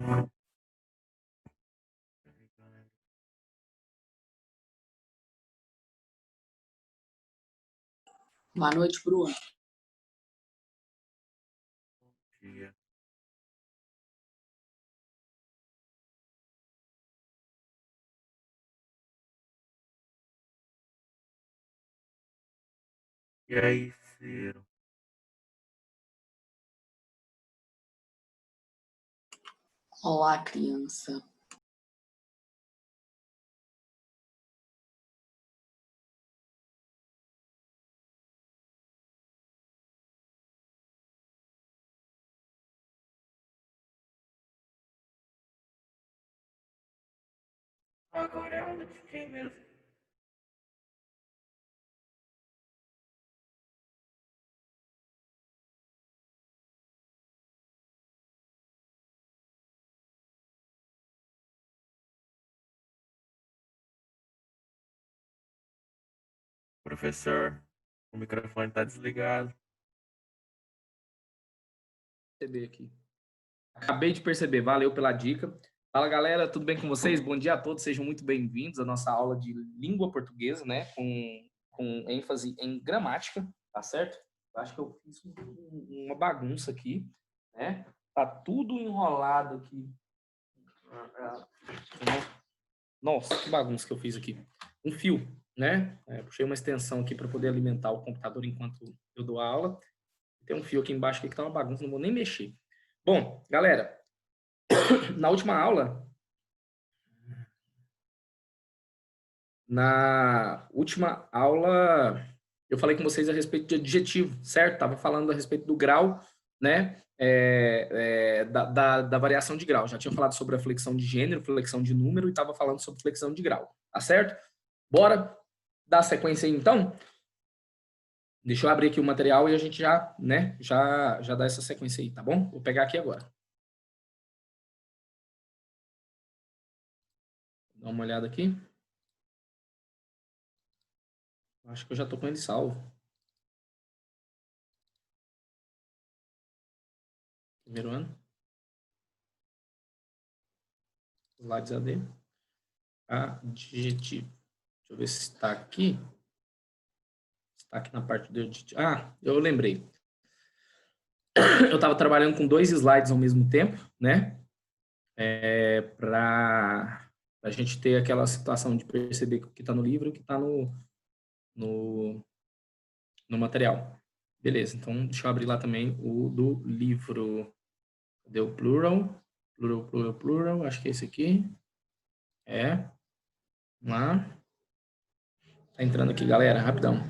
Boa noite, Bruno. Dia. E aí, Ciro? Olá, criança. Agora é aula de quem mesmo? Professor, o microfone está desligado. Perceber aqui. Acabei de perceber, valeu pela dica. Fala, galera, tudo bem com vocês? Bom dia a todos, sejam muito bem-vindos à nossa aula de língua portuguesa, né? Com ênfase em gramática, tá certo? Eu acho que eu fiz uma bagunça aqui, né? Tá tudo enrolado aqui. Nossa, que bagunça que eu fiz aqui. Um fio, né? Puxei uma extensão aqui para poder alimentar o computador enquanto eu dou a aula. Tem um fio aqui embaixo aqui que tá uma bagunça, não vou nem mexer. Bom, galera, na última aula, eu falei com vocês a respeito de adjetivo, certo? Tava falando a respeito do grau, né? Da variação de grau. Já tinha falado sobre a flexão de gênero, flexão de número e estava falando sobre flexão de grau, tá certo? Bora dar sequência aí, então? Deixa eu abrir aqui o material e a gente já, né? Já dá essa sequência aí, tá bom? Vou pegar aqui agora. Dá uma olhada aqui. Acho que eu já tô com ele salvo. Primeiro ano. Slides AD. Adjetivo. Deixa eu ver se está aqui. Está aqui na parte do adjetivo. Ah, eu lembrei. Eu estava trabalhando com 2 slides ao mesmo tempo, né? Para a gente ter aquela situação de perceber o que está no livro e o que está no material. Beleza, então deixa eu abrir lá também o do livro. Cadê o plural? Plural. Acho que é esse aqui. Vamos lá. Tá entrando aqui, galera, rapidão.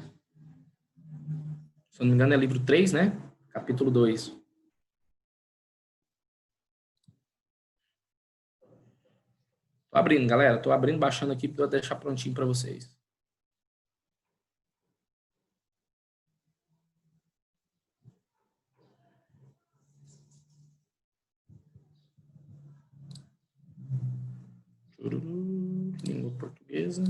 Se eu não me engano, é livro 3, né? Capítulo 2. Tô abrindo, galera. Tô abrindo, baixando aqui para eu deixar prontinho para vocês. Língua portuguesa.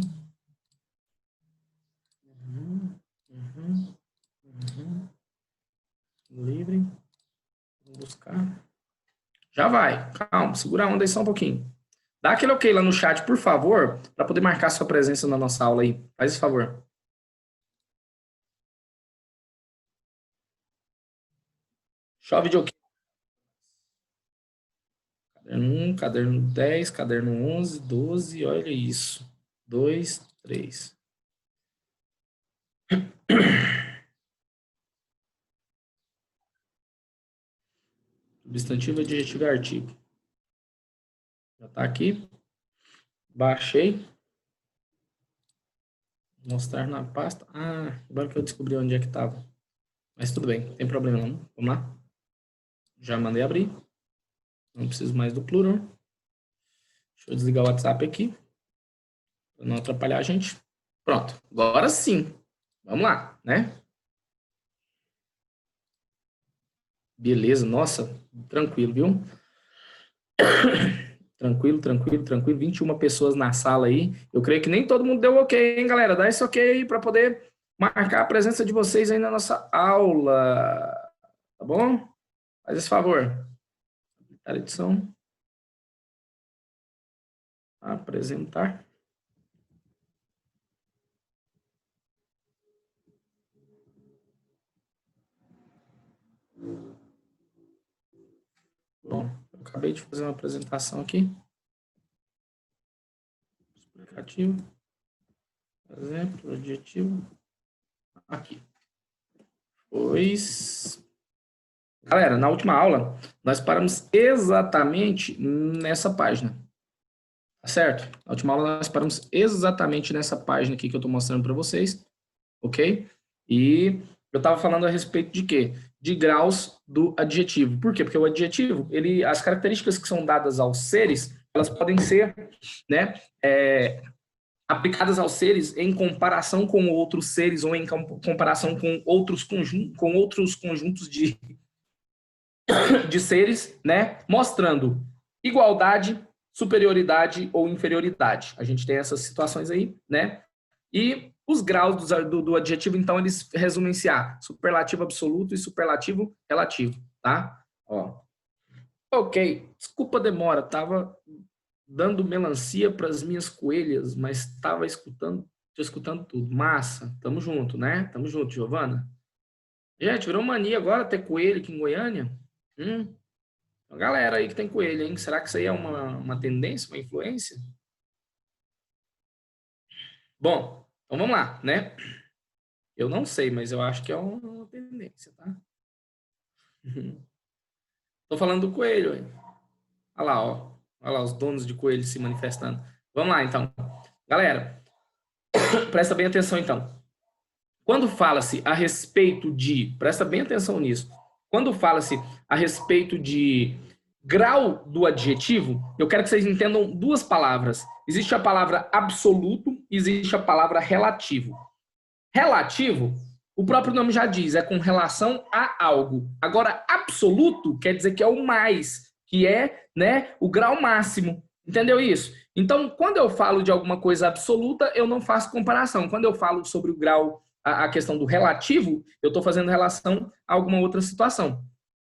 Livre. Vou buscar. Já vai. Calma, segura a onda aí só um pouquinho. Dá aquele ok lá no chat, por favor, para poder marcar sua presença na nossa aula aí. Faz esse favor. Chove de ok. Caderno 1, caderno 10, caderno 11, 12, olha isso. 2, 3. Substantivo, adjetivo e artigo. Já tá aqui. Baixei. Mostrar na pasta. Ah, agora que eu descobri onde é que estava. Mas tudo bem, não tem problema não. Vamos lá. Já mandei abrir. Não preciso mais do plural. Deixa eu desligar o WhatsApp aqui. Para não atrapalhar a gente. Pronto. Agora sim. Vamos lá, né? Beleza. Nossa, tranquilo, viu? Tranquilo. 21 pessoas na sala aí. Eu creio que nem todo mundo deu ok, hein, galera? Dá esse ok aí para poder marcar a presença de vocês aí na nossa aula. Tá bom? Faz esse favor. A edição. Apresentar. Bom, eu acabei de fazer uma apresentação aqui. Explicativo. Exemplo, adjetivo. Aqui. Pois... Galera, na última aula, nós paramos exatamente nessa página. Tá certo? Na última aula, nós paramos exatamente nessa página aqui que eu estou mostrando para vocês. Ok? E eu estava falando a respeito de quê? De graus do adjetivo. Por quê? Porque o adjetivo, as características que são dadas aos seres, elas podem ser, né, aplicadas aos seres em comparação com outros seres ou em comparação com outros conjuntos de seres, né, mostrando igualdade, superioridade ou inferioridade. A gente tem essas situações aí, né? E os graus do adjetivo, então, eles resumem-se a superlativo absoluto e superlativo relativo, tá? Ó. Ok, desculpa a demora, tava dando melancia para as minhas coelhas, mas estava escutando tudo. Massa, tamo junto, né? Tamo junto, Giovana. Gente, virou mania agora ter coelho aqui em Goiânia? A galera aí que tem coelho, hein? Será que isso aí é uma tendência, uma influência? Bom, então vamos lá, né? Eu não sei, mas eu acho que é uma tendência, tá? Tô falando do coelho, hein? Olha lá, ó. Olha lá os donos de coelho se manifestando. Vamos lá, então. Galera, presta bem atenção, então. Quando fala-se a respeito de... Presta bem atenção nisso. Quando fala-se a respeito de grau do adjetivo, eu quero que vocês entendam duas palavras. Existe a palavra absoluto e existe a palavra relativo. Relativo, o próprio nome já diz, é com relação a algo. Agora, absoluto quer dizer que é o mais, que é, né, o grau máximo. Entendeu isso? Então, quando eu falo de alguma coisa absoluta, eu não faço comparação. Quando eu falo sobre o grau, a questão do relativo, eu estou fazendo relação a alguma outra situação.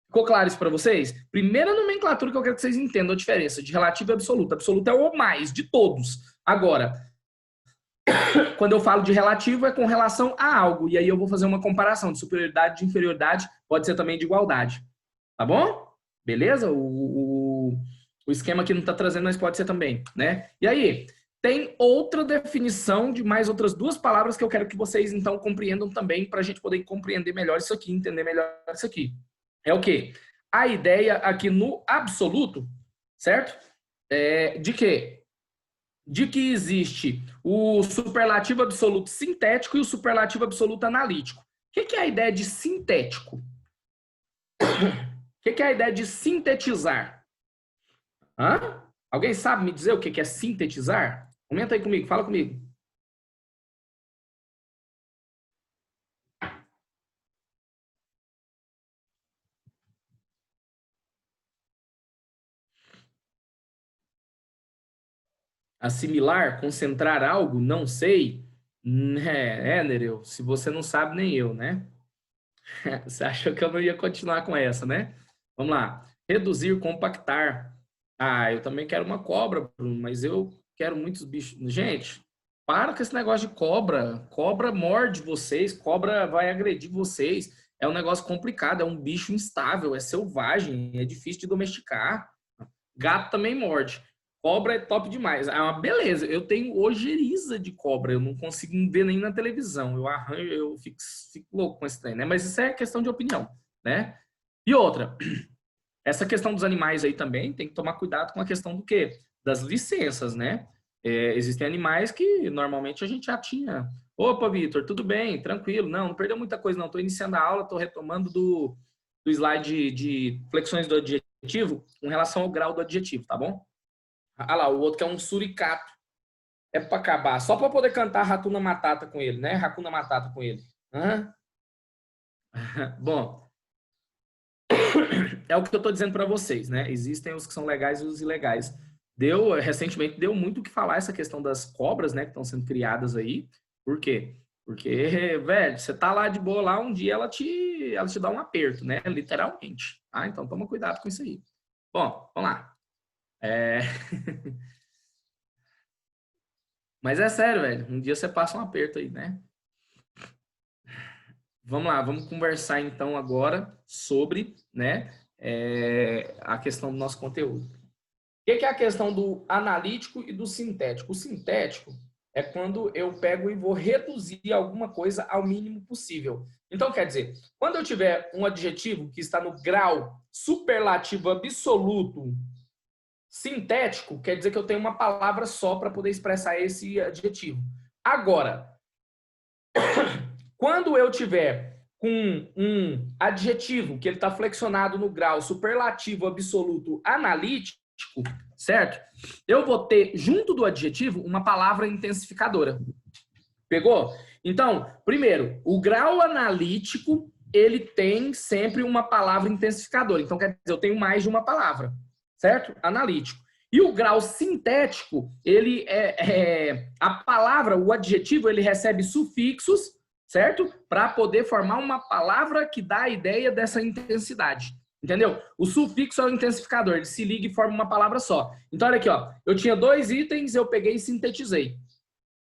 Ficou claro isso para vocês? Primeira nomenclatura que eu quero que vocês entendam a diferença de relativo e absoluto. Absoluto é o mais de todos. Agora, quando eu falo de relativo, é com relação a algo. E aí eu vou fazer uma comparação de superioridade, de inferioridade, pode ser também de igualdade. Tá bom? Beleza? O esquema aqui não está trazendo, mas pode ser também, né? E aí, tem outra definição de mais outras duas palavras que eu quero que vocês, então, compreendam também, para a gente poder compreender melhor isso aqui, entender melhor isso aqui. É o quê? A ideia aqui no absoluto, certo? De quê? De que existe o superlativo absoluto sintético e o superlativo absoluto analítico. O que é a ideia de sintético? O que é a ideia de sintetizar? Hã? Alguém sabe me dizer o que é sintetizar? Comenta aí comigo, fala comigo. Assimilar, concentrar algo, não sei. Nereu, se você não sabe, nem eu, né? Você achou que eu não ia continuar com essa, né? Vamos lá. Reduzir, compactar. Ah, eu também quero uma cobra, Bruno, mas eu quero muitos bichos. Gente, para com esse negócio de cobra. Cobra morde vocês, cobra vai agredir vocês. É um negócio complicado, é um bicho instável, é selvagem, é difícil de domesticar. Gato também morde. Cobra é top demais. É uma beleza. Eu tenho ojeriza de cobra. Eu não consigo ver nem na televisão. Eu arranjo, eu fico louco com esse trem, né? Mas isso é questão de opinião, né? E outra, essa questão dos animais aí também tem que tomar cuidado com a questão do quê? Das licenças, né? Existem animais que normalmente a gente já tinha. Opa, Vitor, tudo bem? Tranquilo. Não perdeu muita coisa, não. Estou iniciando a aula, estou retomando do slide de flexões do adjetivo com relação ao grau do adjetivo, tá bom? Ah lá, o outro que é um suricato. É para acabar. Só para poder cantar Hakuna Matata com ele, né? Hakuna Matata com ele. Hã? Bom, é o que eu estou dizendo para vocês, né? Existem os que são legais e os ilegais. Recentemente deu muito o que falar essa questão das cobras, né? Que estão sendo criadas aí. Por quê? Porque, velho, você tá lá de boa lá, um dia ela te dá um aperto, né? Literalmente. Tá? Então toma cuidado com isso aí. Bom, vamos lá. Mas é sério, velho. Um dia você passa um aperto aí, né? Vamos lá, vamos conversar então agora sobre, né, a questão do nosso conteúdo. O que é a questão do analítico e do sintético? O sintético é quando eu pego e vou reduzir alguma coisa ao mínimo possível. Então, quer dizer, quando eu tiver um adjetivo que está no grau superlativo absoluto sintético, quer dizer que eu tenho uma palavra só para poder expressar esse adjetivo. Agora, quando eu tiver com um adjetivo que ele está flexionado no grau superlativo absoluto analítico, certo? Eu vou ter, junto do adjetivo, uma palavra intensificadora. Pegou? Então, primeiro, o grau analítico, ele tem sempre uma palavra intensificadora. Então, quer dizer, eu tenho mais de uma palavra, certo? Analítico. E o grau sintético, ele a palavra, o adjetivo, ele recebe sufixos, certo? Para poder formar uma palavra que dá a ideia dessa intensidade. Entendeu? O sufixo é o intensificador, ele se liga e forma uma palavra só. Então, olha aqui, ó. Eu tinha 2 itens, eu peguei e sintetizei.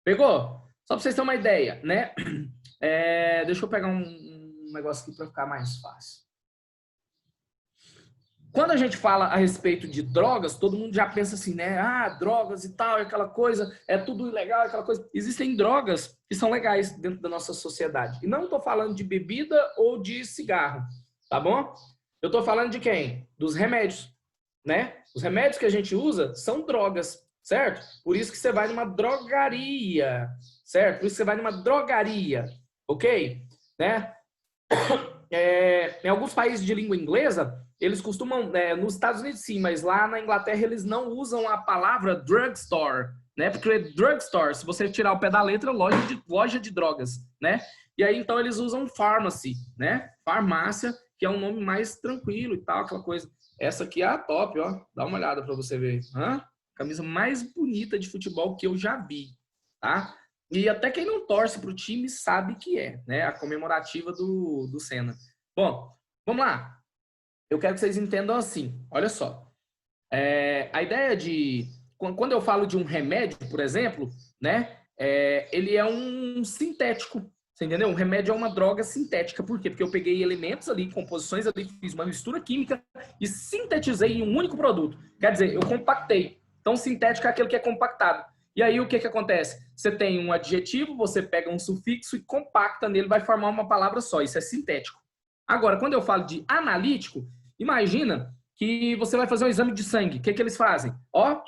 Pegou? Só para vocês terem uma ideia, né? Deixa eu pegar um negócio aqui para ficar mais fácil. Quando a gente fala a respeito de drogas, todo mundo já pensa assim, né? Ah, drogas e tal, aquela coisa, é tudo ilegal, aquela coisa. Existem drogas que são legais dentro da nossa sociedade. E não estou falando de bebida ou de cigarro, tá bom? Eu estou falando de quem? Dos remédios, né? Os remédios que a gente usa são drogas, certo? Por isso que você vai numa drogaria, certo? Por isso que você vai numa drogaria, ok? Né? Em alguns países de língua inglesa, eles costumam, nos Estados Unidos sim, mas lá na Inglaterra eles não usam a palavra drugstore, né? Porque drugstore, se você tirar o pé da letra, loja de drogas, né? E aí então eles usam pharmacy, né? Farmácia, que é um nome mais tranquilo e tal, aquela coisa. Essa aqui é a top, ó. Dá uma olhada para você ver. Camisa mais bonita de futebol que eu já vi, tá? E até quem não torce pro time sabe que é, né? A comemorativa do Senna. Bom, vamos lá. Eu quero que vocês entendam assim. Olha só. A ideia de... Quando eu falo de um remédio, por exemplo, né? Ele é um sintético. Você entendeu? Um remédio é uma droga sintética. Por quê? Porque eu peguei elementos ali, composições ali, fiz uma mistura química e sintetizei em um único produto. Quer dizer, eu compactei. Então, sintético é aquele que é compactado. E aí, o que acontece? Você tem um adjetivo, você pega um sufixo e compacta nele, vai formar uma palavra só. Isso é sintético. Agora, quando eu falo de analítico, imagina que você vai fazer um exame de sangue. O que eles fazem? Ó,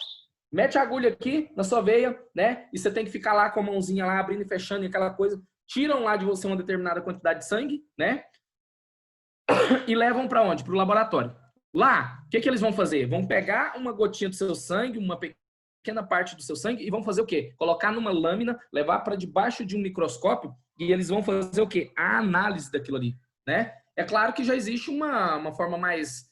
mete a agulha aqui na sua veia, né? E você tem que ficar lá com a mãozinha lá, abrindo e fechando e aquela coisa. Tiram lá de você uma determinada quantidade de sangue, né? E levam para onde? Para o laboratório. Lá, o que eles vão fazer? Vão pegar uma gotinha do seu sangue, uma pequena parte do seu sangue, e vão fazer o quê? Colocar numa lâmina, levar para debaixo de um microscópio, e eles vão fazer o quê? A análise daquilo ali, né? É claro que já existe uma forma mais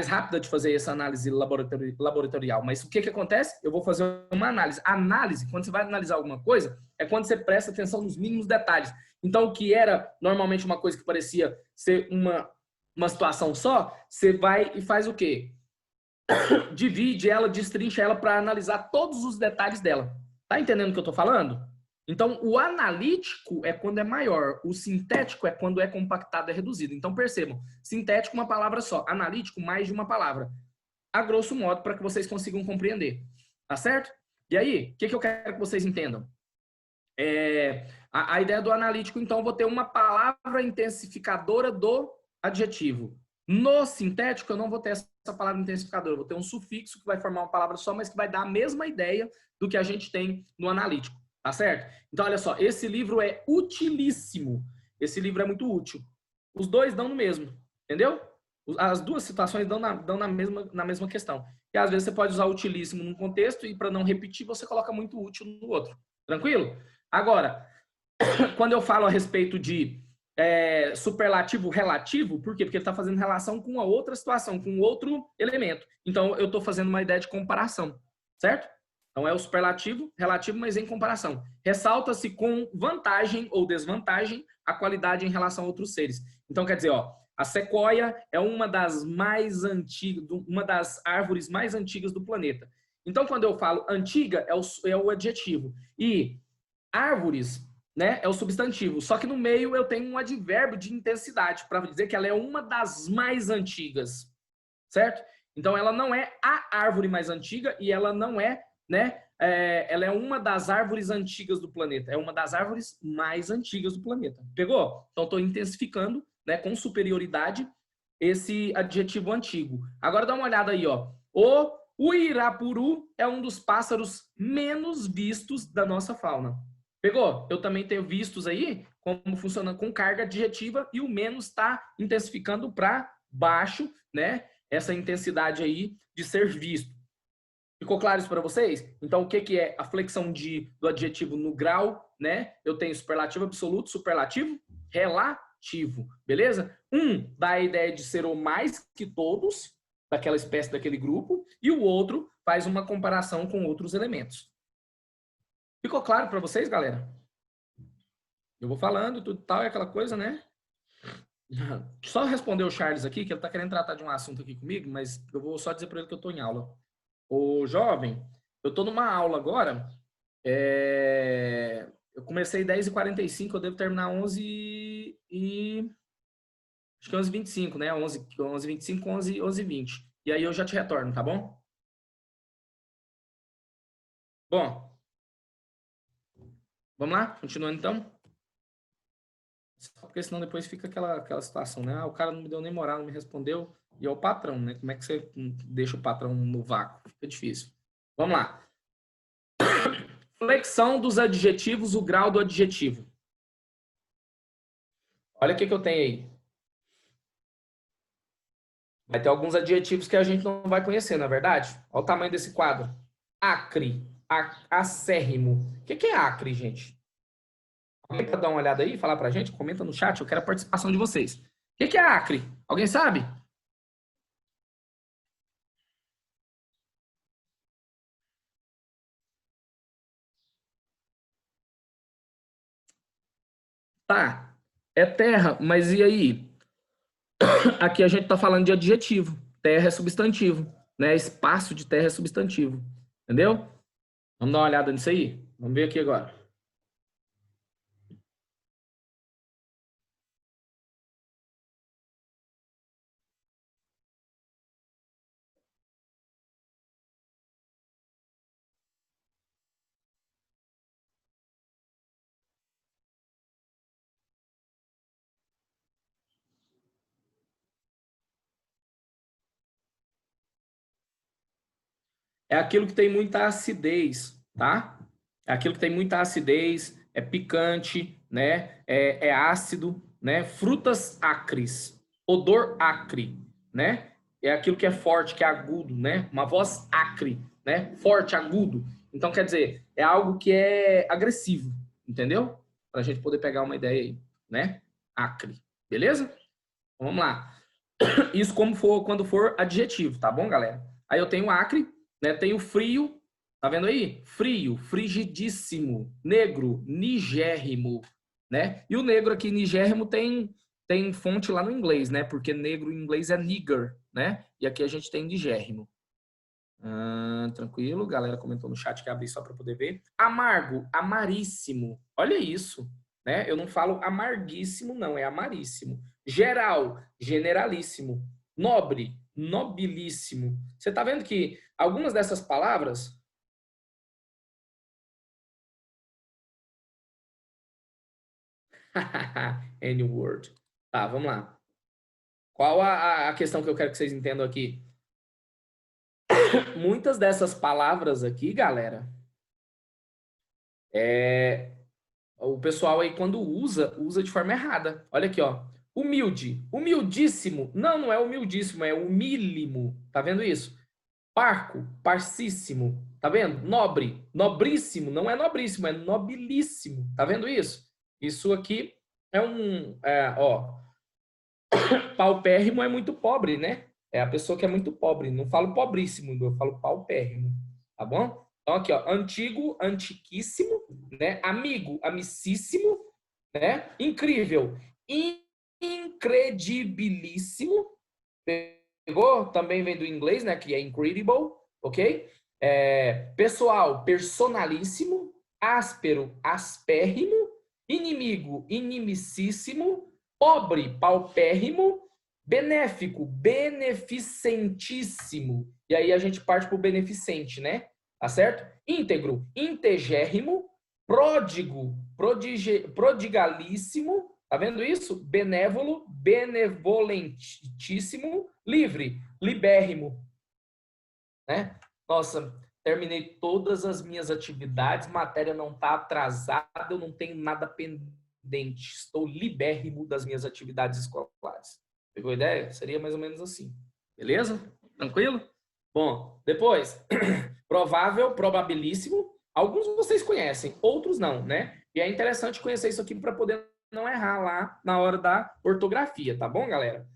rápida de fazer essa análise laboratorial, mas o que acontece? Eu vou fazer uma análise. Análise, quando você vai analisar alguma coisa, é quando você presta atenção nos mínimos detalhes. Então, o que era normalmente uma coisa que parecia ser uma situação só, você vai e faz o quê? Divide ela, destrincha ela para analisar todos os detalhes dela. Tá entendendo o que eu tô falando? Então, o analítico é quando é maior, o sintético é quando é compactado, é reduzido. Então, percebam, sintético uma palavra só, analítico mais de uma palavra. A grosso modo, para que vocês consigam compreender. Tá certo? E aí, o que eu quero que vocês entendam? A ideia do analítico, então, eu vou ter uma palavra intensificadora do adjetivo. No sintético, eu não vou ter essa palavra intensificadora, eu vou ter um sufixo que vai formar uma palavra só, mas que vai dar a mesma ideia do que a gente tem no analítico. Tá certo? Então, olha só, esse livro é utilíssimo. Esse livro é muito útil. Os dois dão no mesmo, entendeu? As duas situações dão na mesma questão. E às vezes você pode usar utilíssimo num contexto e para não repetir, você coloca muito útil no outro. Tranquilo? Agora, quando eu falo a respeito de superlativo relativo, por quê? Porque ele está fazendo relação com a outra situação, com outro elemento. Então, eu estou fazendo uma ideia de comparação, certo? Então, é o superlativo, relativo, mas em comparação. Ressalta-se com vantagem ou desvantagem a qualidade em relação a outros seres. Então, quer dizer, ó, a sequoia é uma das mais antigas, uma das árvores mais antigas do planeta. Então, quando eu falo antiga, é o adjetivo. E árvores, né, é o substantivo. Só que no meio eu tenho um advérbio de intensidade para dizer que ela é uma das mais antigas, certo? Então, ela não é a árvore mais antiga e ela não é, né, ela é uma das árvores antigas do planeta. É uma das árvores mais antigas do planeta. Pegou? Então, estou intensificando, né, com superioridade esse adjetivo antigo. Agora dá uma olhada aí, ó. O uirapuru é um dos pássaros menos vistos da nossa fauna. Pegou? Eu também tenho vistos aí como funciona com carga adjetiva e o menos está intensificando para baixo, né? Essa intensidade aí de ser visto. Ficou claro isso para vocês? Então, o que é a flexão do adjetivo no grau, né? Eu tenho superlativo absoluto, superlativo relativo, beleza? Um dá a ideia de ser o mais que todos, daquela espécie, daquele grupo, e o outro faz uma comparação com outros elementos. Ficou claro para vocês, galera? Eu vou falando, tudo tal, é aquela coisa, né? Só responder o Charles aqui, que ele tá querendo tratar de um assunto aqui comigo, mas eu vou só dizer para ele que eu tô em aula. Ô, jovem, eu tô numa aula agora, eu comecei 10h45, eu devo terminar 11 e... acho que 11h25, né? 11h25, 11h20. E aí eu já te retorno, tá bom? Bom, vamos lá? Continuando então? Porque senão depois fica aquela situação, né? Ah, o cara não me deu nem moral, não me respondeu, e é o patrão, né? Como é que você deixa o patrão no vácuo? Fica difícil. Vamos lá. Flexão dos adjetivos, o grau do adjetivo. Olha o que eu tenho aí. Vai ter alguns adjetivos que a gente não vai conhecer, não é verdade? Olha o tamanho desse quadro. Acre, acérrimo. O que é acre, gente? Alguém pode dar uma olhada aí e falar pra gente? Comenta no chat, eu quero a participação de vocês. O que é acre? Alguém sabe? Tá, é terra, mas e aí? Aqui a gente tá falando de adjetivo. Terra é substantivo, né? Espaço de terra é substantivo. Entendeu? Vamos dar uma olhada nisso aí? Vamos ver aqui agora. É aquilo que tem muita acidez, tá? É aquilo que tem muita acidez, é picante, né? É ácido, né? Frutas acres, odor acre, né? É aquilo que é forte, que é agudo, né? Uma voz acre, né? Forte, agudo. Então, quer dizer, é algo que é agressivo, entendeu? Para a gente poder pegar uma ideia aí, né? Acre, beleza? Então, vamos lá. Isso quando for adjetivo, tá bom, galera? Aí eu tenho acre, né? Tenho frio, tá vendo aí? Frio, frigidíssimo, negro, nigérrimo, né? E o negro aqui, nigérrimo, tem fonte lá no inglês, né? Porque negro em inglês é nigger, né? E aqui a gente tem nigérrimo. Tranquilo, galera comentou no chat que abri só para poder ver. Amargo, amaríssimo. Olha isso, né? Eu não falo amarguíssimo, não, é amaríssimo. Geral, generalíssimo. Nobre, nobilíssimo. Você tá vendo que algumas dessas palavras N-word. Tá, vamos lá. Qual a questão que eu quero que vocês entendam aqui? Muitas dessas palavras aqui, galera, o pessoal aí quando usa de forma errada. Olha aqui, ó. Humilde, humildíssimo. Não é humildíssimo, é humílimo. Tá vendo isso? Parco, parcíssimo. Tá vendo? Nobre, nobríssimo. Não é nobríssimo, é nobilíssimo. Tá vendo isso? Isso aqui é ó. Paupérrimo é muito pobre, né? É a pessoa que é muito pobre. Não falo pobríssimo, eu falo paupérrimo. Tá bom? Então, aqui, ó. Antigo, antiquíssimo, né? Amigo, amicíssimo, né? Incrível, incredibilíssimo. Pegou? Também vem do inglês, né? Que é incredible, ok? Pessoal, personalíssimo. Áspero, aspérrimo. Inimigo, inimicíssimo. Pobre, paupérrimo. Benéfico, beneficentíssimo. E aí a gente parte para o beneficente, né? Tá certo? Íntegro, integérrimo. Pródigo, prodigalíssimo. Tá vendo isso? Benévolo, benevolentíssimo. Livre, libérrimo. Né? Nossa, terminei todas as minhas atividades, matéria não está atrasada, eu não tenho nada pendente. Estou libérrimo das minhas atividades escolares. Pegou a ideia? Seria mais ou menos assim. Beleza? Tranquilo? Bom, depois, provável, probabilíssimo. Alguns vocês conhecem, outros não, né? E é interessante conhecer isso aqui para poder não errar lá na hora da ortografia, tá bom, galera?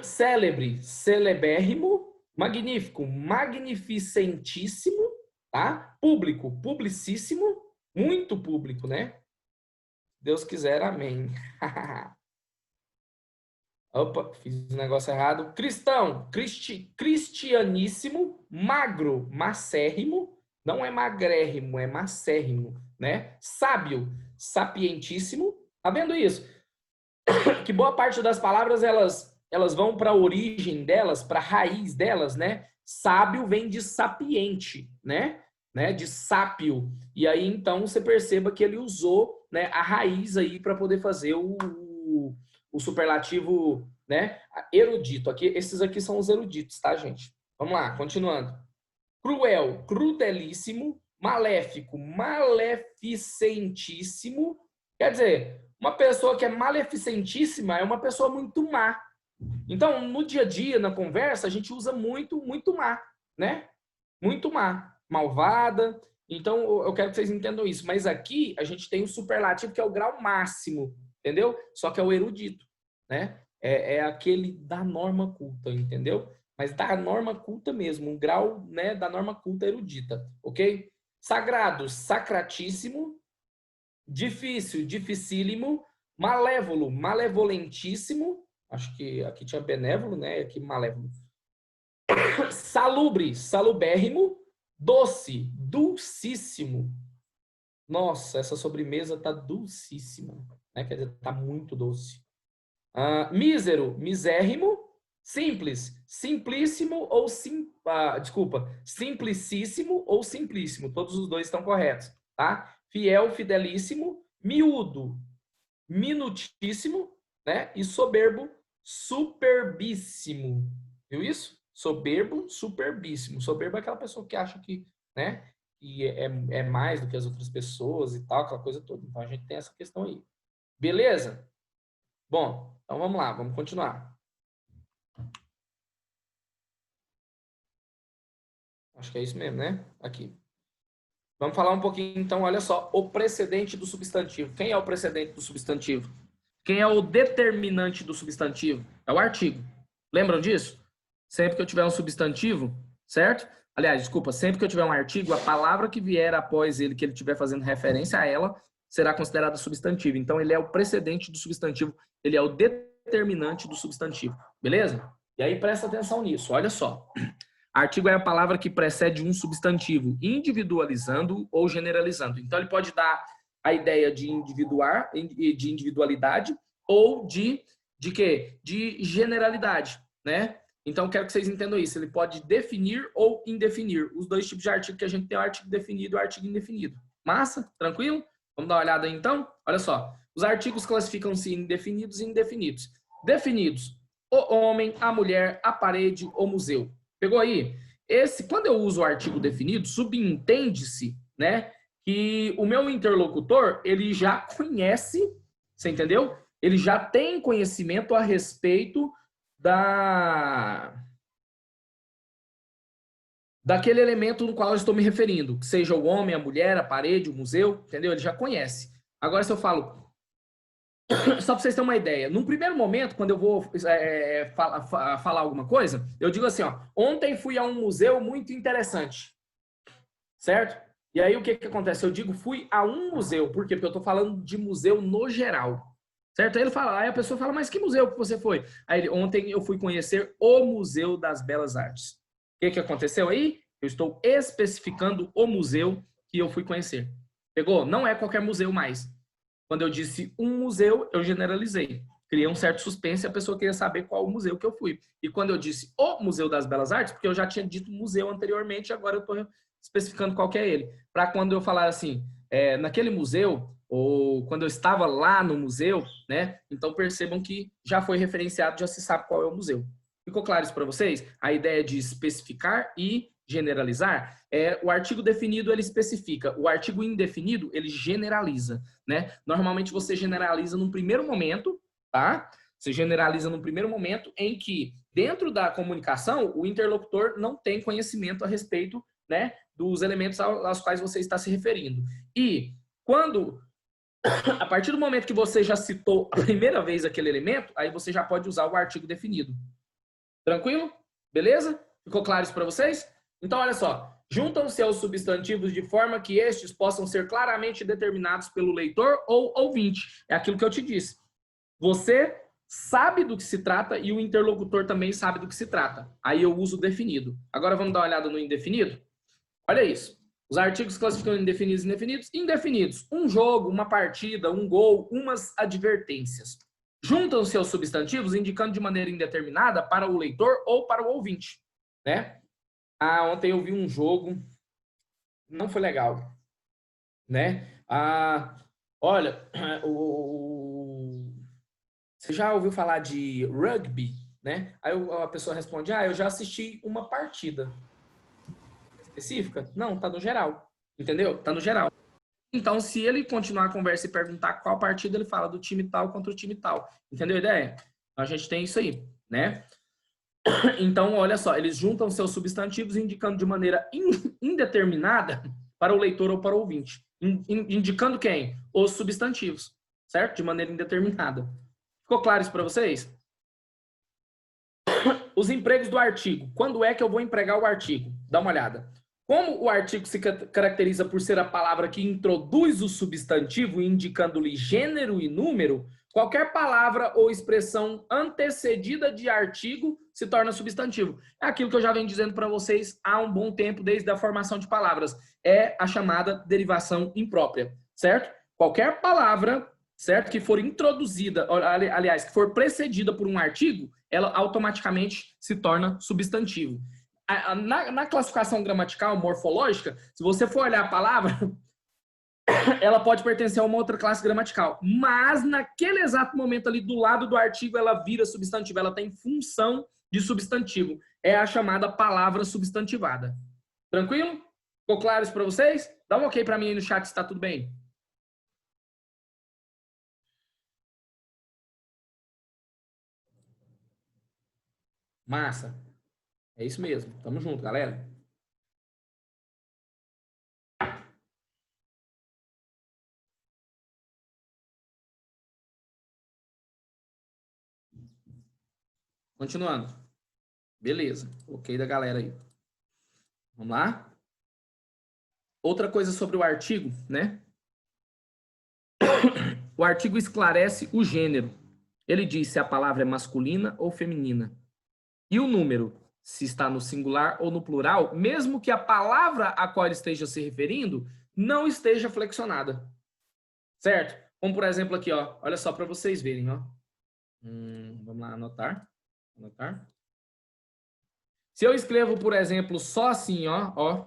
Célebre, celebérrimo. Magnífico, magnificentíssimo, tá? Público, publicíssimo. Muito público, né? Deus quiser, amém. Opa, fiz um negócio errado. Cristão, cristianíssimo. Magro, macérrimo. Não é magrérrimo, é macérrimo, né? Sábio, sapientíssimo. Tá vendo isso? Que boa parte das palavras, elas vão para a origem delas, para a raiz delas, né? Sábio vem de sapiente, né? De sápio. E aí, então, você perceba que ele usou, né, a raiz aí para poder fazer o superlativo, né, erudito. Aqui, esses aqui são os eruditos, tá, gente? Vamos lá, continuando. Cruel, crudelíssimo. Maléfico, maleficentíssimo. Quer dizer, uma pessoa que é maleficentíssima é uma pessoa muito má. Então, no dia a dia, na conversa, a gente usa muito má, né? Muito má, malvada. Então, eu quero que vocês entendam isso. Mas aqui, a gente tem o superlativo, que é o grau máximo, entendeu? Só que é o erudito, né? É aquele da norma culta, entendeu? Mas da norma culta mesmo, um grau, né, da norma culta erudita, ok? Sagrado, sacratíssimo. Difícil, dificílimo. Malévolo, malevolentíssimo. Acho que aqui tinha benévolo, né? Aqui malévolo. Salubre, salubérrimo. Doce, dulcíssimo. Nossa, essa sobremesa tá dulcíssima, né? Quer dizer, tá muito doce. Mísero, misérrimo. Simples, simplíssimo ou simplicíssimo ou simplíssimo. Todos os dois estão corretos, tá? Fiel, fidelíssimo. Miúdo, minutíssimo, né? E soberbo, superbíssimo. Viu isso? Soberbo, superbíssimo. Soberbo é aquela pessoa que acha que, né, que é mais do que as outras pessoas e tal, aquela coisa toda. Então a gente tem essa questão aí. Beleza? Bom, então vamos lá, vamos continuar. Acho que é isso mesmo, né? Aqui. Vamos falar um pouquinho, então, olha só, o precedente do substantivo. Quem é o precedente do substantivo? Quem é o determinante do substantivo? É o artigo. Lembram disso? Sempre que eu tiver um substantivo, certo? Aliás, desculpa, sempre que eu tiver um artigo, a palavra que vier após ele, que ele estiver fazendo referência a ela, será considerada substantivo. Então, ele é o precedente do substantivo, ele é o determinante do substantivo. Beleza? E aí, presta atenção nisso, olha só. Artigo é a palavra que precede um substantivo, individualizando ou generalizando. Então, ele pode dar a ideia de individualidade ou de quê? De generalidade, né? Então, quero que vocês entendam isso. Ele pode definir ou indefinir. Os dois tipos de artigo que a gente tem é o artigo definido e o artigo indefinido. Massa? Tranquilo? Vamos dar uma olhada aí, então? Olha só. Os artigos classificam-se em definidos e indefinidos. Definidos: o homem, a mulher, a parede, o museu. Pegou aí? Quando eu uso o artigo definido, subentende-se, né, que o meu interlocutor, ele já conhece, você entendeu? Ele já tem conhecimento a respeito daquele elemento no qual eu estou me referindo, que seja o homem, a mulher, a parede, o museu, entendeu? Ele já conhece. Agora, se eu falo, só para vocês terem uma ideia, num primeiro momento, quando eu vou falar alguma coisa, eu digo assim, ó, ontem fui a um museu muito interessante, certo? E aí o que acontece? Eu digo fui a um museu, por quê? Porque eu estou falando de museu no geral, certo? Aí a pessoa fala, mas que museu que você foi? Aí ontem eu fui conhecer o Museu das Belas Artes. O que aconteceu aí? Eu estou especificando o museu que eu fui conhecer. Pegou? Não é qualquer museu mais. Quando eu disse um museu, eu generalizei. Criei um certo suspense e a pessoa queria saber qual o museu que eu fui. E quando eu disse o Museu das Belas Artes, porque eu já tinha dito museu anteriormente, agora eu estou especificando qual que é ele. Para quando eu falar assim, naquele museu, ou quando eu estava lá no museu, né? Então percebam que já foi referenciado, já se sabe qual é o museu. Ficou claro isso para vocês? A ideia de especificar e generalizar, o artigo definido ele especifica, o artigo indefinido ele generaliza, né? Normalmente você generaliza num primeiro momento, tá? Você generaliza num primeiro momento em que dentro da comunicação o interlocutor não tem conhecimento a respeito, né, dos elementos aos quais você está se referindo. E quando a partir do momento que você já citou a primeira vez aquele elemento, aí você já pode usar o artigo definido. Tranquilo? Beleza? Ficou claro isso para vocês? Então, olha só. Juntam-se aos substantivos de forma que estes possam ser claramente determinados pelo leitor ou ouvinte. É aquilo que eu te disse. Você sabe do que se trata e o interlocutor também sabe do que se trata. Aí eu uso o definido. Agora vamos dar uma olhada no indefinido? Olha isso. Os artigos classificam indefinidos e indefinidos. Indefinidos. Um jogo, uma partida, um gol, umas advertências. Juntam-se aos substantivos indicando de maneira indeterminada para o leitor ou para o ouvinte, né? Ontem eu vi um jogo, não foi legal, né? Olha, você já ouviu falar de rugby, né? Aí a pessoa responde, eu já assisti uma partida específica. Não, tá no geral, entendeu? Tá no geral. Então, se ele continuar a conversa e perguntar qual partida, ele fala do time tal contra o time tal. Entendeu a ideia? A gente tem isso aí, né? Então, olha só, eles juntam seus substantivos indicando de maneira indeterminada para o leitor ou para o ouvinte. Indicando quem? Os substantivos, certo? De maneira indeterminada. Ficou claro isso para vocês? Os empregos do artigo. Quando é que eu vou empregar o artigo? Dá uma olhada. Como o artigo se caracteriza por ser a palavra que introduz o substantivo, indicando-lhe gênero e número, qualquer palavra ou expressão antecedida de artigo se torna substantivo. É aquilo que eu já venho dizendo para vocês há um bom tempo, desde a formação de palavras. É a chamada derivação imprópria, certo? Qualquer palavra, certo, que for introduzida, aliás, que for precedida por um artigo, ela automaticamente se torna substantivo. Na classificação gramatical, morfológica, se você for olhar a palavra, ela pode pertencer a uma outra classe gramatical. Mas, naquele exato momento ali, do lado do artigo, ela vira substantivo. Ela tem função de substantivo. É a chamada palavra substantivada. Tranquilo? Ficou claro isso para vocês? Dá um ok para mim aí no chat se está tudo bem. Massa. É isso mesmo. Tamo junto, galera. Continuando. Beleza. Ok da galera aí. Vamos lá? Outra coisa sobre o artigo, né? O artigo esclarece o gênero. Ele diz se a palavra é masculina ou feminina. E o número, se está no singular ou no plural, mesmo que a palavra a qual ele esteja se referindo não esteja flexionada. Certo? Como, por exemplo, aqui, ó. Olha só para vocês verem, ó. Vamos lá, anotar. Se eu escrevo, por exemplo, só assim, ó,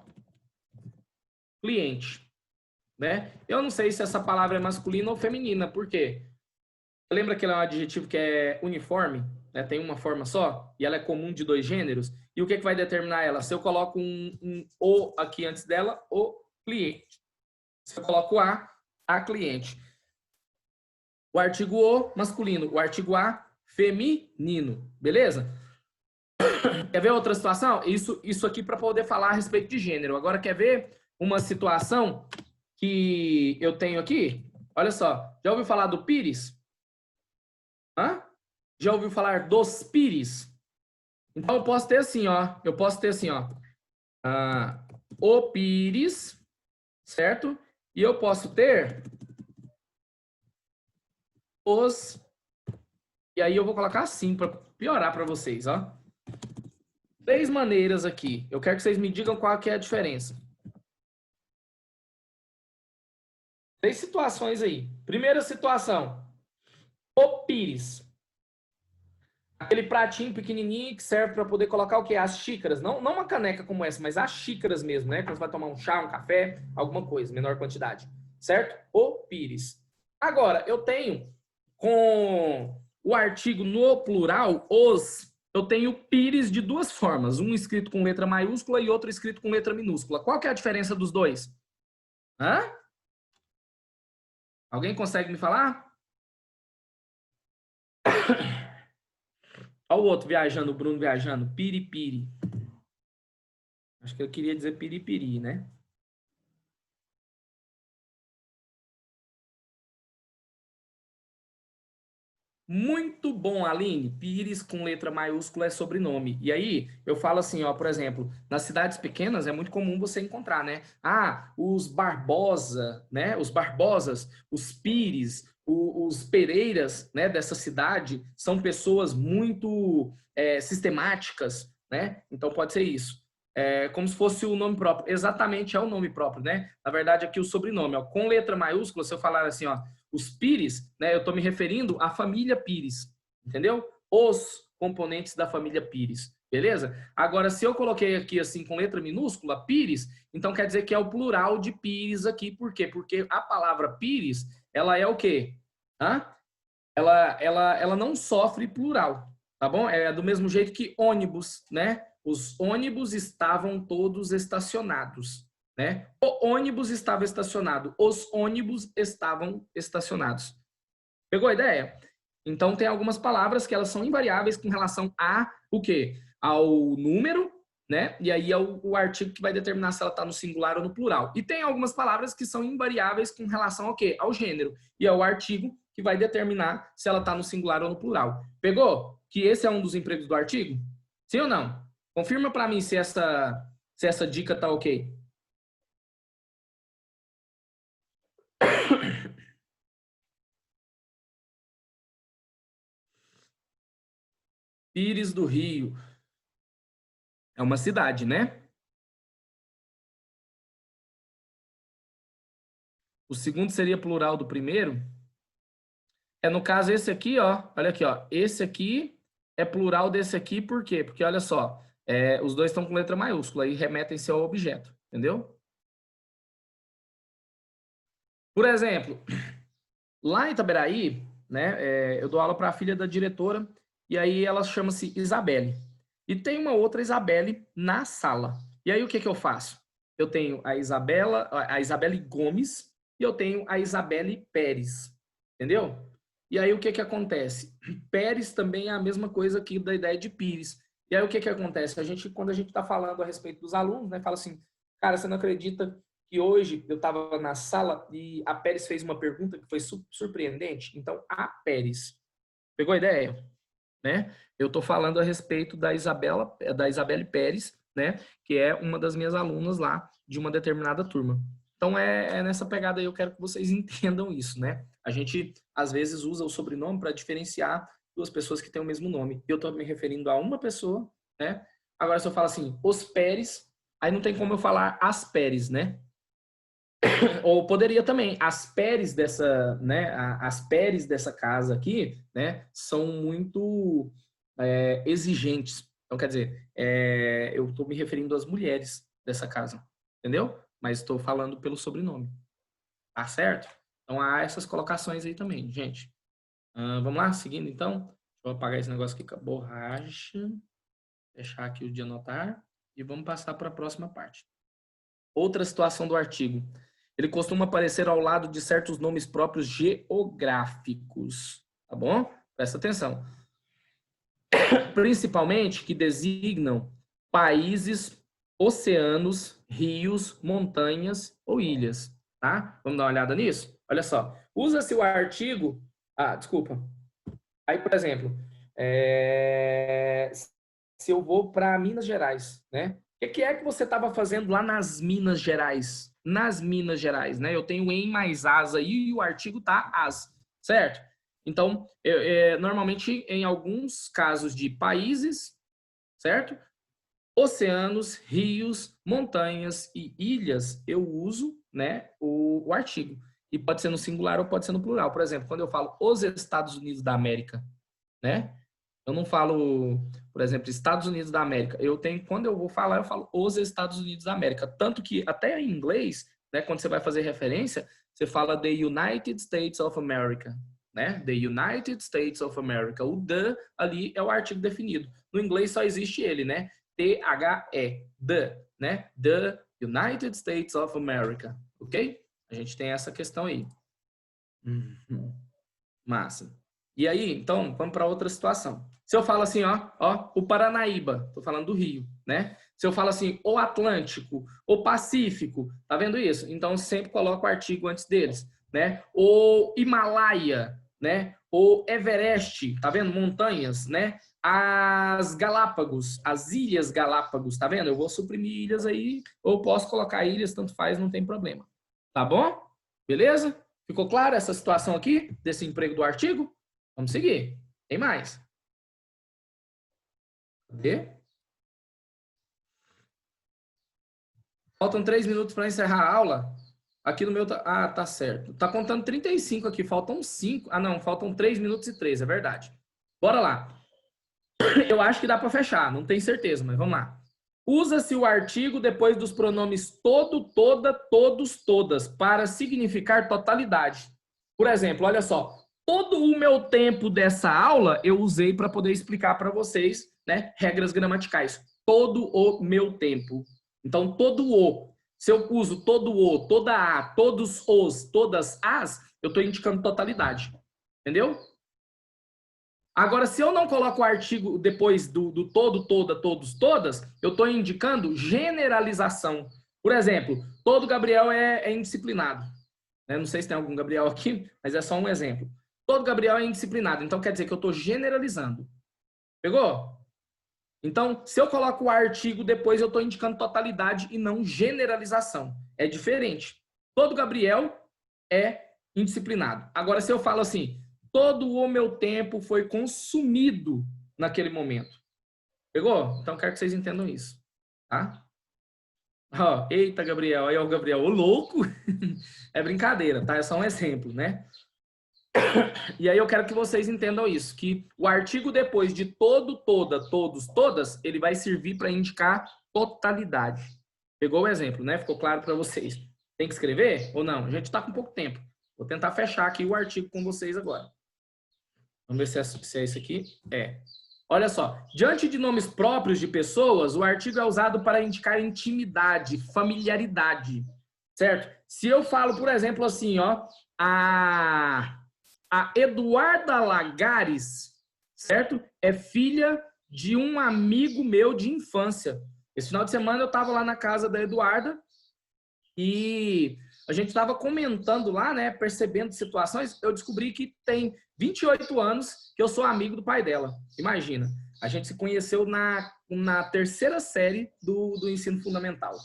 cliente, né? Eu não sei se essa palavra é masculina ou feminina, por quê? Lembra que ela é um adjetivo que é uniforme, né? Tem uma forma só, e ela é comum de dois gêneros? E o que vai determinar ela? Se eu coloco um o aqui antes dela, o cliente. Se eu coloco a cliente. O artigo o, masculino. O artigo a, feminino. Beleza? Quer ver outra situação? Isso aqui para poder falar a respeito de gênero. Agora, quer ver uma situação que eu tenho aqui? Olha só. Já ouviu falar do Pires? Já ouviu falar dos Pires? Então, eu posso ter assim, ó. O Pires, certo? E eu posso ter os... E aí eu vou colocar assim para piorar para vocês, ó. 3 maneiras aqui. Eu quero que vocês me digam qual que é a diferença. 3 situações aí. Primeira situação. O pires. Aquele pratinho pequenininho que serve para poder colocar o quê? As xícaras. Não uma caneca como essa, mas as xícaras mesmo, né? Quando você vai tomar um chá, um café, alguma coisa, menor quantidade. Certo? O pires. Agora, eu tenho com o artigo no plural, os, eu tenho pires de 2 formas. Um escrito com letra maiúscula e outro escrito com letra minúscula. Qual que é a diferença dos dois? Hã? Alguém consegue me falar? Olha o outro viajando, o Bruno viajando. Piripiri. Acho que eu queria dizer piripiri, né? Muito bom, Aline. Pires com letra maiúscula é sobrenome. E aí, eu falo assim, ó, por exemplo, nas cidades pequenas é muito comum você encontrar, né? Ah, os Barbosa, né? Os Barbosas, os Pires, os Pereiras, né? Dessa cidade são pessoas muito sistemáticas, né? Então pode ser isso. É como se fosse o nome próprio. Exatamente, é o nome próprio, né? Na verdade, aqui o sobrenome, ó, com letra maiúscula, se eu falar assim, ó, os Pires, né, eu estou me referindo à família Pires, entendeu? Os componentes da família Pires, beleza? Agora, se eu coloquei aqui assim com letra minúscula, Pires, então quer dizer que é o plural de Pires aqui. Por quê? Porque a palavra Pires, ela é o quê? Hã? Ela não sofre plural, tá bom? É do mesmo jeito que ônibus, né? Os ônibus estavam todos estacionados, né? O ônibus estava estacionado, os ônibus estavam estacionados. Pegou a ideia? Então tem algumas palavras que elas são invariáveis com relação a o quê? Ao número, né? E aí é o artigo que vai determinar se ela está no singular ou no plural. E tem algumas palavras que são invariáveis com relação ao quê? Ao gênero. E é o artigo que vai determinar se ela está no singular ou no plural. Pegou? Que esse é um dos empregos do artigo? Sim ou não? Confirma para mim se essa dica tá ok. Pires do Rio. É uma cidade, né? O segundo seria plural do primeiro. No caso, esse aqui, ó. Olha aqui, ó. Esse aqui é plural desse aqui, por quê? Porque, olha só, os dois estão com letra maiúscula e remetem-se ao objeto, entendeu? Por exemplo, lá em Itaberaí, né, eu dou aula para a filha da diretora, e aí ela chama-se Isabelle. E tem uma outra Isabelle na sala. E aí o que eu faço? Eu tenho a Isabelle Gomes e eu tenho a Isabelle Pérez. Entendeu? E aí o que acontece? Pérez também é a mesma coisa aqui da ideia de Pires. E aí o que acontece? Quando a gente está falando a respeito dos alunos, né, fala assim, cara, você não acredita que hoje eu estava na sala e a Pérez fez uma pergunta que foi surpreendente? Então, a Pérez. Pegou a ideia? Né? Eu estou falando a respeito da Isabelle Pérez, né? Que é uma das minhas alunas lá de uma determinada turma. Então é nessa pegada aí, eu quero que vocês entendam isso, né? A gente às vezes usa o sobrenome para diferenciar duas pessoas que têm o mesmo nome. Eu estou me referindo a uma pessoa, né? Agora se eu falo assim, os Pérez, aí não tem como eu falar as Pérez, né? Ou poderia também, as Pérez dessa, né, as Pérez dessa casa aqui, né, são muito exigentes. Então, quer dizer, eu estou me referindo às mulheres dessa casa, entendeu? Mas estou falando pelo sobrenome, tá certo? Então, há essas colocações aí também, gente. Vamos lá, seguindo então. Deixa eu apagar esse negócio aqui com a borracha, fechar aqui o de anotar e vamos passar para a próxima parte. Outra situação do artigo. Ele costuma aparecer ao lado de certos nomes próprios geográficos, tá bom? Presta atenção. Principalmente que designam países, oceanos, rios, montanhas ou ilhas, tá? Vamos dar uma olhada nisso? Olha só. Usa-se o artigo... desculpa. Aí, por exemplo, se eu vou para Minas Gerais, né? O que é que você estava fazendo lá nas Minas Gerais? Nas Minas Gerais, né? Eu tenho em mais as aí e o artigo tá as, certo? Então, normalmente em alguns casos de países, certo? oceanos, rios, montanhas e ilhas, eu uso, né, o artigo. E pode ser no singular ou pode ser no plural. Por exemplo, quando eu falo os Estados Unidos da América, né? Eu não falo, por exemplo, Estados Unidos da América. Quando eu vou falar, eu falo os Estados Unidos da América. Tanto que até em inglês, né, quando você vai fazer referência, você fala the United States of America, né? The United States of America. O the ali é o artigo definido. No inglês só existe ele, né? THE, the, né? The United States of America, ok? A gente tem essa questão aí. Massa. E aí, então, vamos para outra situação. Se eu falo assim, ó, o Paranaíba, tô falando do Rio, né? Se eu falo assim, o Atlântico, o Pacífico, tá vendo isso? Então, eu sempre coloco o artigo antes deles, né? O Himalaia, né? O Everest, tá vendo? Montanhas, né? As Galápagos, as Ilhas Galápagos, tá vendo? Eu vou suprimir ilhas aí, ou posso colocar ilhas, tanto faz, não tem problema. Tá bom? Beleza? Ficou clara essa situação aqui, desse emprego do artigo? Vamos seguir. Tem mais. Cadê? Faltam 3 minutos para encerrar a aula. Aqui no meu... tá certo. Tá contando 35 aqui. Faltam 5. Ah, não. Faltam 3 minutos e 3. É verdade. Bora lá. Eu acho que dá para fechar. Não tenho certeza, mas vamos lá. Usa-se o artigo depois dos pronomes todo, toda, todos, todas, para significar totalidade. Por exemplo, olha só. Todo o meu tempo dessa aula eu usei para poder explicar para vocês, né, regras gramaticais. Todo o meu tempo. Então, todo o. Se eu uso todo o, toda a, todos os, todas as, eu estou indicando totalidade. Entendeu? Agora, se eu não coloco o artigo depois do todo, toda, todos, todas, eu estou indicando generalização. Por exemplo, todo Gabriel é indisciplinado. Não sei se tem algum Gabriel aqui, mas é só um exemplo. Todo Gabriel é indisciplinado, então quer dizer que eu estou generalizando. Pegou? Então, se eu coloco o artigo depois, eu estou indicando totalidade e não generalização. É diferente. Todo Gabriel é indisciplinado. Agora, se eu falo assim, todo o meu tempo foi consumido naquele momento. Pegou? Então, quero que vocês entendam isso. Tá? Oh, eita, Gabriel. Aí, ó, o Gabriel, ô louco. É brincadeira, tá? É só um exemplo, né? E aí eu quero que vocês entendam isso, que o artigo depois de todo, toda, todos, todas, ele vai servir para indicar totalidade. Pegou o exemplo, né? Ficou claro para vocês. Tem que escrever ou não? A gente está com pouco tempo. Vou tentar fechar aqui o artigo com vocês agora. Vamos ver se é isso aqui. É. Olha só. Diante de nomes próprios de pessoas, o artigo é usado para indicar intimidade, familiaridade. Certo? Se eu falo, por exemplo, assim, ó, a Eduarda Lagares, certo? É filha de um amigo meu de infância. Esse final de semana eu estava lá na casa da Eduarda e a gente estava comentando lá, né, percebendo situações. Eu descobri que tem 28 anos que eu sou amigo do pai dela. Imagina, a gente se conheceu na terceira série do ensino fundamental,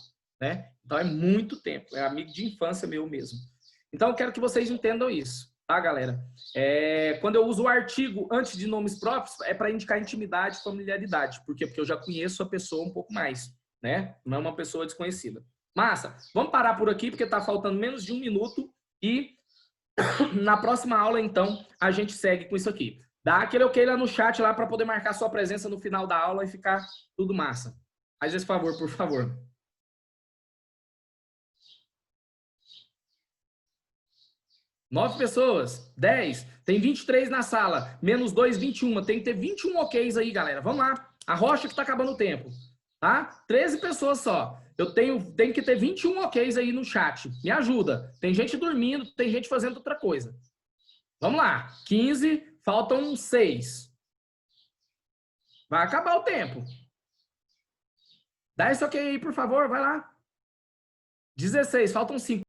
né? Então é muito tempo, é amigo de infância meu mesmo. Então eu quero que vocês entendam isso, tá, galera? Quando eu uso o artigo antes de nomes próprios, é para indicar intimidade, familiaridade. Por quê? Porque eu já conheço a pessoa um pouco mais, né? Não é uma pessoa desconhecida. Massa, vamos parar por aqui, porque está faltando menos de 1 minuto e na próxima aula, então, a gente segue com isso aqui. Dá aquele ok lá no chat lá para poder marcar sua presença no final da aula e ficar tudo massa. Faz esse favor, por favor. Nove pessoas, 10, tem 23 na sala, menos 2, 21. Tem que ter 21 oks aí, galera. Vamos lá. A rocha que tá acabando o tempo, tá? 13 pessoas só. Eu tenho que ter 21 oks aí no chat. Me ajuda. Tem gente dormindo, tem gente fazendo outra coisa. Vamos lá. 15, faltam 6. Vai acabar o tempo. Dá esse ok aí, por favor, vai lá. 16, faltam 5.